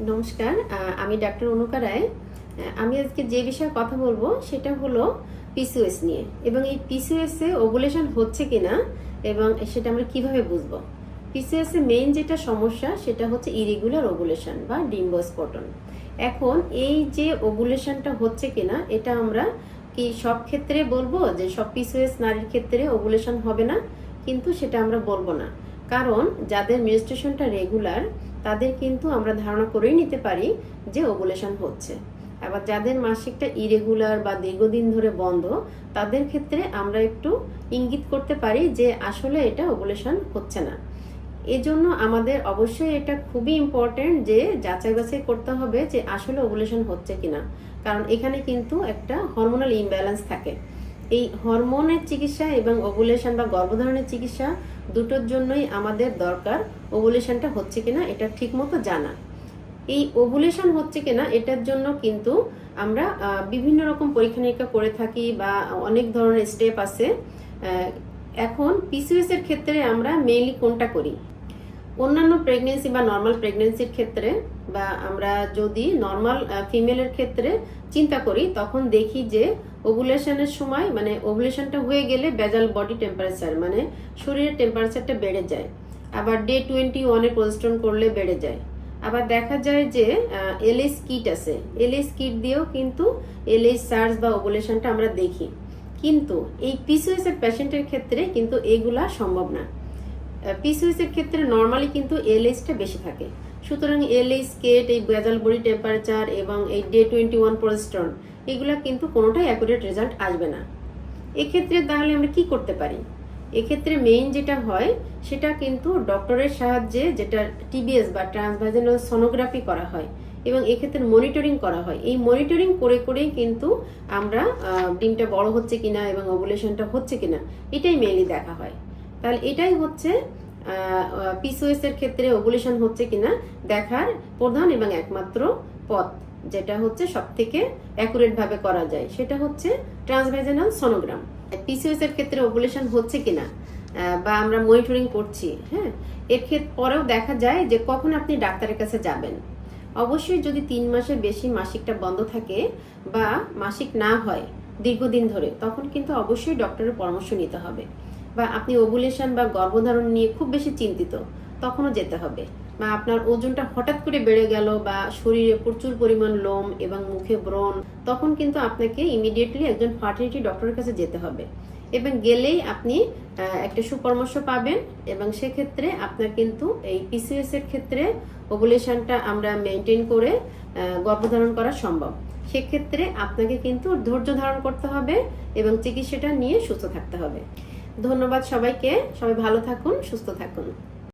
নমস্কার, আমি ডাক্তার অনুকা রায়। আমি আজকে যে বিষয়ে কথা বলবো সেটা হলো পিসিওএস নিয়ে, এবং এই পিসিওএস এ ওভুলেশন হচ্ছে কিনা এবং সেটা আমরা কিভাবে বুঝবো। পিসিওএস এ মেইন যেটা সমস্যা সেটা হচ্ছে ইরেগুলার ওভুলেশন বা ডিম্বোস্পটন। এখন এই যে ওভুলেশনটা হচ্ছে কিনা এটা আমরা কি সব ক্ষেত্রে বলবো যে সব পিসিওএস নারীর ক্ষেত্রে ওভুলেশন হবে না, কিন্তু সেটা আমরা বলবো না। কারণ যাদের মেনস্ট্রুয়েশনটা রেগুলার তাদের কিন্তু আমরা ধারণা করেই নিতে পারি যে ওভুলেশন হচ্ছে। আবার যাদের মাসিকটা ইরেগুলার বা দীর্ঘদিন ধরে বন্ধ তাদের ক্ষেত্রে আমরা একটু ইঙ্গিত করতে পারি যে আসলে এটা ওভুলেশন হচ্ছে না। এজন্য আমাদের অবশ্যই এটা খুবই ইম্পর্টেন্ট যে যাচাই বাছাই করতে হবে যে আসলে ওভুলেশন হচ্ছে কিনা, কারণ এখানে কিন্তু একটা হরমোনাল ইমব্যালেন্স থাকে। এই হরমোনের চিকিৎসা এবং ওভুলেশন বা গর্ভধারণের চিকিৎসা দুটোর জন্যই আমাদের দরকার ওভুলেশনটা হচ্ছে কিনা এটা ঠিকমতো জানা। এই ওভুলেশন হচ্ছে কিনা এটার জন্য কিন্তু আমরা বিভিন্ন রকম পরীক্ষা নিরীক্ষা করে থাকি বা অনেক ধরনের স্টেপ আছে। এখন পিসিওএস এর ক্ষেত্রে আমরা মেইনলি কোনটা করি? অন্যান্য প্রেগনেন্সি বা নর্মাল প্রেগনেন্সির ক্ষেত্রে বা আমরা যদি নর্মাল ফিমেলের ক্ষেত্রে চিন্তা করি তখন দেখি যে ওভুলেশনের সময় মানে ওভুলেশনটা হয়ে গেলে বেজাল বডি টেম্পারেচার মানে শরীরের টেম্পারেচারটা বেড়ে যায়। আবার ডে 21 প্রজেস্টেরন করলে বেড়ে যায়। আবার দেখা যায় যে এলএইচ কিট আছে, এলএইচ কিট দিয়েও কিন্তু এলএইচ সার্চ বা ওভুলেশনটা আমরা দেখি, কিন্তু এই পিসিওএস এর পেশেন্টের ক্ষেত্রে কিন্তু এগুলা সম্ভব না। পিসিওএস এর ক্ষেত্রে নরমালি কিন্তু এলএইচটা বেশি থাকে, সুতরাং এলএইচ কেট, এই বেজাল বডি টেম্পারেচার এবং এই ডে 21 প্রজেস্টেরন এগুলা কিন্তু কোনোটাই অ্যাকুরেট রেজাল্ট আসবে না। এক্ষেত্রে তাহলে আমরা কি করতে পারি? এক্ষেত্রে মেইন যেটা হয় সেটা কিন্তু ডক্টরের সাহায্যে যেটা টিবিএস বা ট্রান্সভাজিনাল সোনোগ্রাফি করা হয় এবং এক্ষেত্রে মনিটরিং করা হয়। এই মনিটরিং করে করেই কিন্তু আমরা ডিমটা বড় হচ্ছে কিনা এবং ওভুলেশনটা হচ্ছে কিনা এটাই মেইনলি দেখা হয়। তাহলে এটাই হচ্ছে পিসিওএস এর ক্ষেত্রে ওভুলেশন হচ্ছে কিনা দেখার প্রধান এবং একমাত্র পথ, যেটা হচ্ছে সব থেকে অ্যাকুরেট ভাবে করা যায় সেটা হচ্ছে ট্রান্সভাজিনাল সোনোগ্রাম। পিসিওএস এর ক্ষেত্রে ওভুলেশন হচ্ছে কিনা বা আমরা মনিটরিং করছি, হ্যাঁ, এর ক্ষেত্রে পরেও দেখা যায় যে কখন আপনি ডাক্তারের কাছে যাবেন। অবশ্যই যদি 3 মাসের বেশি মাসিকটা বন্ধ থাকে বা মাসিক না হয় দীর্ঘদিন ধরে, তখন কিন্তু অবশ্যই ডক্টরের পরামর্শ নিতে হবে। বা আপনি ওভুলেশন বা গর্ভধারণ নিয়ে খুব বেশি চিন্তিত, তখনও যেতে হবে। বা আপনার ওজনটা হঠাৎ করে বেড়ে গেল বা শরীরে প্রচুর পরিমাণ লোম এবং মুখে ব্রণ, তখন কিন্তু আপনাকে ইমিডিয়েটলি একজন ফার্টিলিটি ডক্টরের কাছে যেতে হবে এবং গেলেই আপনি একটা সুপরামর্শ পাবেন এবং সেক্ষেত্রে আপনার কিন্তু এই পিসিওএস এর ক্ষেত্রে ওভুলেশনটা আমরা মেনটেন করে গর্ভধারণ করা সম্ভব। সেক্ষেত্রে আপনাকে কিন্তু ধৈর্য ধারণ করতে হবে এবং চিকিৎসাটা নিয়ে সুস্থ থাকতে হবে। ধন্যবাদ সবাইকে, সবাই ভালো থাকুন, সুস্থ থাকুন।